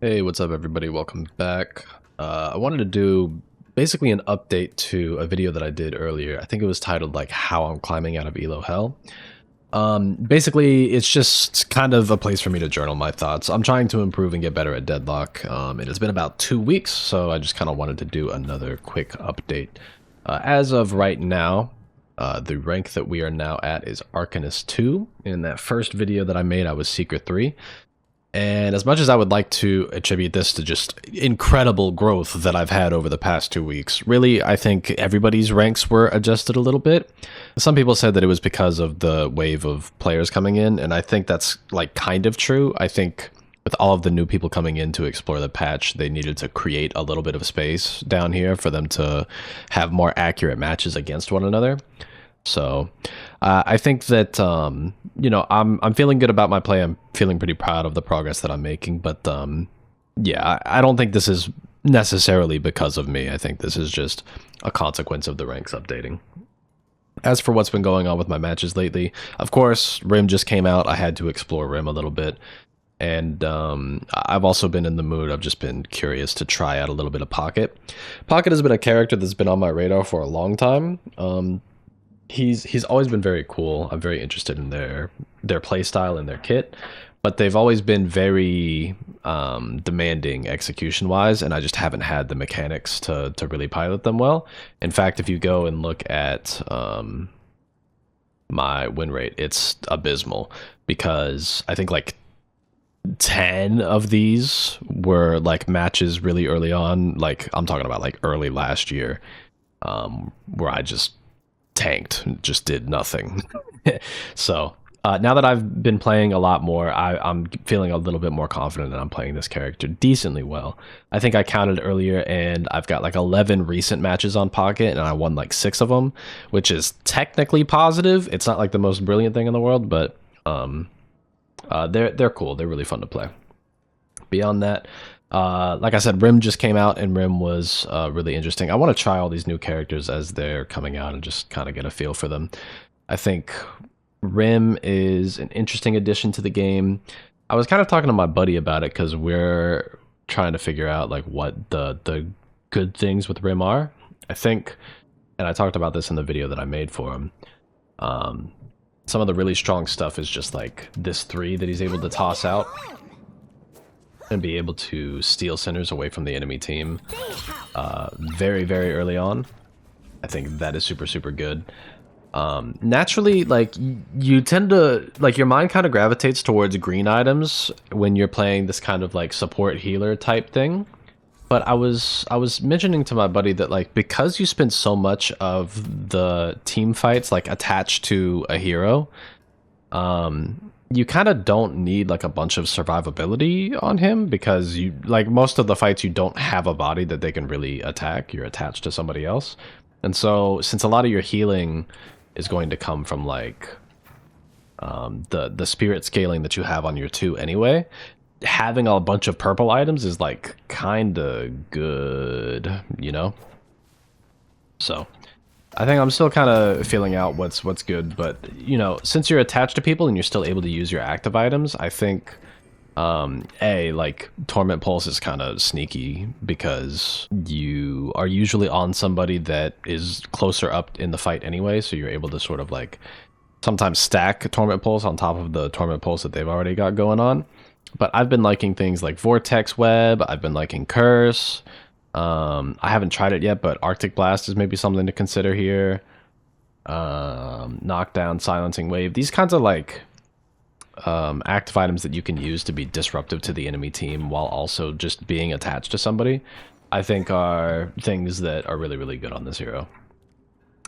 Hey, what's up everybody? Welcome back. I wanted to do basically an update to a video that I did earlier. I think it was titled like How I'm Climbing Out of Elo Hell. Basically, it's just kind of a place for me to journal my thoughts. I'm trying to improve and get better at Deadlock. It has been about 2 weeks, so I just kind of wanted to do another quick update. As of right now, the rank that we are now at is Arcanist 2. In that first video that I made, I was Secret 3. And as much as I would like to attribute this to just incredible growth that I've had over the past 2 weeks, really, I think everybody's ranks were adjusted a little bit. Some people said that it was because of the wave of players coming in, and I think that's like kind of true. I think with all of the new people coming in to explore the patch, they needed to create a little bit of space down here for them to have more accurate matches against one another. So I think that I'm feeling good about my play. I'm feeling pretty proud of the progress that I'm making. But yeah, I don't think this is necessarily because of me. I think this is just a consequence of the ranks updating. As for what's been going on with my matches lately, of course, Rim just came out. I had to explore Rim a little bit. And I've also been in the mood. I've just been curious to try out a little bit of Pocket. Pocket has been a character that's been on my radar for a long time. He's always been very cool. I'm very interested in their play style and their kit, but they've always been very demanding execution wise, and I just haven't had the mechanics to really pilot them well. In fact, if you go and look at my win rate, it's abysmal because I think like 10 of these were like matches really early on. Like I'm talking about like early last year, where I just tanked and just did nothing. So now that I've been playing a lot more, I'm feeling a little bit more confident that I'm playing this character decently well. I think I counted earlier and I've got like 11 recent matches on Pocket and I won like 6 of them, which is technically positive. It's not like the most brilliant thing in the world, but they're cool. They're really fun to play. Beyond that, like I said, Rim just came out, and Rim was really interesting. I want to try all these new characters as they're coming out and just kind of get a feel for them. I think Rim is an interesting addition to the game. I was kind of talking to my buddy about it because we're trying to figure out like what the good things with Rim are. I think, and I talked about this in the video that I made for him. Some of the really strong stuff is just like this 3 that he's able to toss out and be able to steal centers away from the enemy team very, very early on. I think that is super, super good. Naturally, like, you tend to, like, your mind kind of gravitates towards green items when you're playing this kind of, like, support healer type thing. But I was mentioning to my buddy that, like, because you spend so much of the team fights, like, attached to a hero, you kind of don't need like a bunch of survivability on him because you like most of the fights you don't have a body that they can really attack. You're attached to somebody else. And so since a lot of your healing is going to come from like the spirit scaling that you have on your 2 anyway, having a bunch of purple items is like kind of good, you know? So I think I'm still kind of feeling out what's good, but you know, since you're attached to people and you're still able to use your active items, I think like Torment Pulse is kind of sneaky because you are usually on somebody that is closer up in the fight anyway, so you're able to sort of like sometimes stack Torment Pulse on top of the Torment Pulse that they've already got going on. But I've been liking things like Vortex Web, I've been liking Curse. I haven't tried it yet, but Arctic Blast is maybe something to consider here. Knockdown, Silencing Wave. These kinds of like active items that you can use to be disruptive to the enemy team while also just being attached to somebody, I think are things that are really, really good on this hero.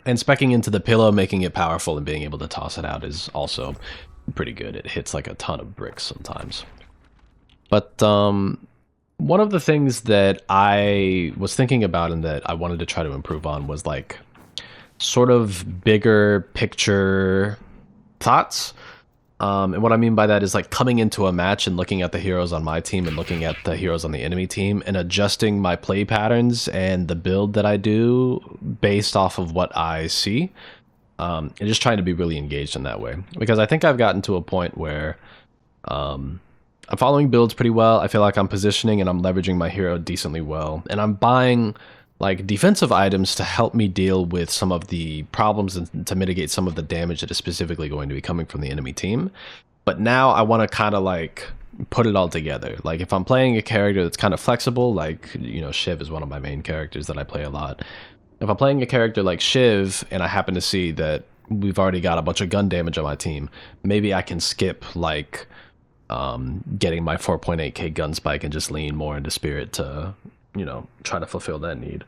And speccing into the pillow, making it powerful and being able to toss it out is also pretty good. It hits like a ton of bricks sometimes. But one of the things that I was thinking about and that I wanted to try to improve on was like sort of bigger picture thoughts. And what I mean by that is like coming into a match and looking at the heroes on my team and looking at the heroes on the enemy team and adjusting my play patterns and the build that I do based off of what I see. And just trying to be really engaged in that way. Because I think I've gotten to a point where I'm following builds pretty well. I feel like I'm positioning and I'm leveraging my hero decently well. And I'm buying like defensive items to help me deal with some of the problems and to mitigate some of the damage that is specifically going to be coming from the enemy team. But now I want to kind of like put it all together. Like if I'm playing a character that's kind of flexible, like, you know, Shiv is one of my main characters that I play a lot. If I'm playing a character like Shiv and I happen to see that we've already got a bunch of gun damage on my team, maybe I can skip like getting my 4.8k gun spike and just lean more into spirit to, you know, try to fulfill that need.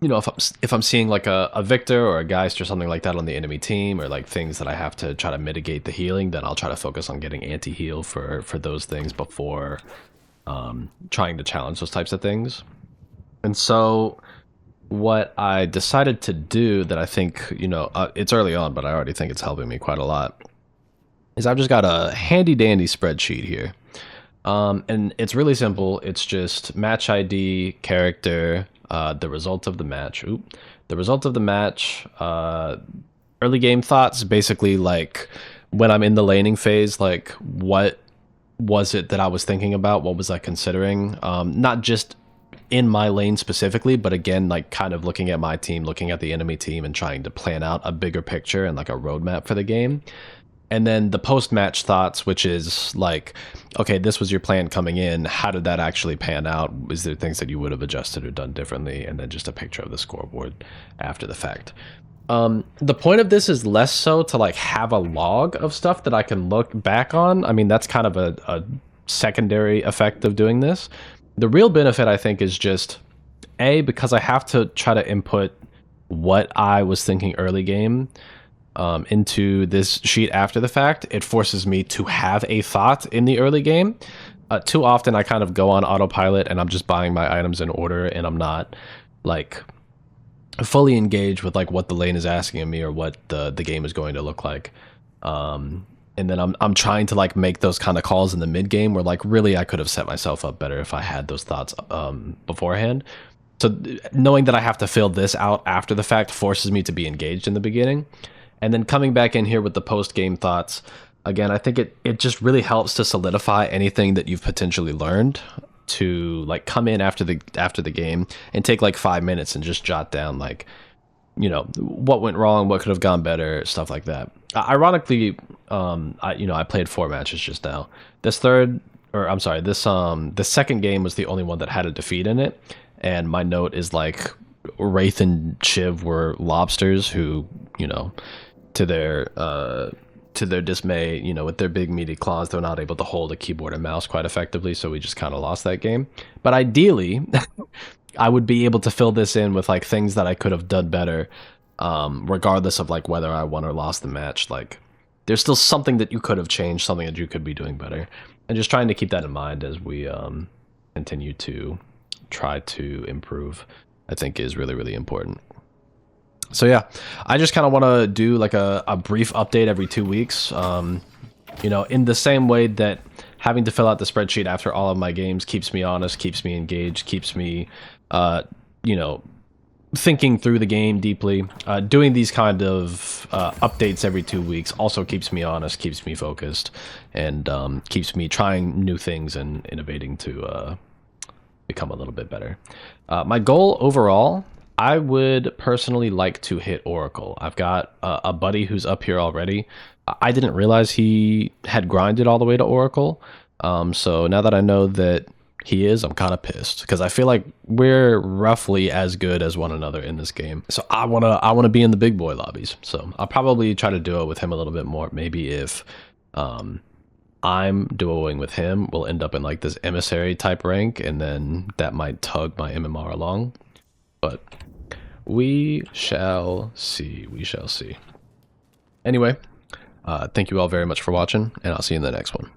You know, if I'm seeing like a Victor or a Geist or something like that on the enemy team, or like things that I have to try to mitigate the healing, then I'll try to focus on getting anti-heal for those things before trying to challenge those types of things. And so what I decided to do that I think, you know, it's early on, but I already think it's helping me quite a lot, is I've just got a handy dandy spreadsheet here. And it's really simple. It's just match ID, character, the result of the match. The result of the match, early game thoughts, basically like when I'm in the laning phase, like what was it that I was thinking about? What was I considering? Not just in my lane specifically, but again, like kind of looking at my team, looking at the enemy team, and trying to plan out a bigger picture and like a roadmap for the game. And then the post-match thoughts, which is like, okay, this was your plan coming in. How did that actually pan out? Is there things that you would have adjusted or done differently? And then just a picture of the scoreboard after the fact. The point of this is less so to like have a log of stuff that I can look back on. I mean, that's kind of a secondary effect of doing this. The real benefit, I think, is just, A, because I have to try to input what I was thinking early game into this sheet after the fact. It forces me to have a thought in the early game. Too often I kind of go on autopilot and I'm just buying my items in order, and I'm not like fully engaged with like what the lane is asking of me or what the game is going to look like. And then I'm trying to like make those kind of calls in the mid game where like really I could have set myself up better if I had those thoughts beforehand. So knowing that I have to fill this out after the fact forces me to be engaged in the beginning. And then coming back in here with the post-game thoughts, again, I think it just really helps to solidify anything that you've potentially learned, to like come in after the game and take like 5 minutes and just jot down like, you know, what went wrong, what could have gone better, stuff like that. Ironically, I played 4 matches just now. The second game was the only one that had a defeat in it, and my note is like Wraith and Shiv were lobsters who, you know, to their dismay, you know, with their big meaty claws, they're not able to hold a keyboard and mouse quite effectively, so we just kind of lost that game. But ideally, I would be able to fill this in with like things that I could have done better, regardless of like whether I won or lost the match. Like there's still something that you could have changed, something that you could be doing better, and just trying to keep that in mind as we continue to try to improve, I think is really, really important. So yeah, I just kind of want to do like a brief update every 2 weeks. You know, in the same way that having to fill out the spreadsheet after all of my games keeps me honest, keeps me engaged, keeps me, you know, thinking through the game deeply. Doing these kind of updates every 2 weeks also keeps me honest, keeps me focused, and keeps me trying new things and innovating to become a little bit better. My goal overall, I would personally like to hit Oracle. I've got a buddy who's up here already. I didn't realize he had grinded all the way to Oracle. So now that I know that he is, I'm kind of pissed because I feel like we're roughly as good as one another in this game. So I wanna be in the big boy lobbies. So I'll probably try to duo with him a little bit more. Maybe if I'm duoing with him, we'll end up in like this emissary type rank, and then that might tug my MMR along. But we shall see. We shall see. Anyway, thank you all very much for watching, and I'll see you in the next one.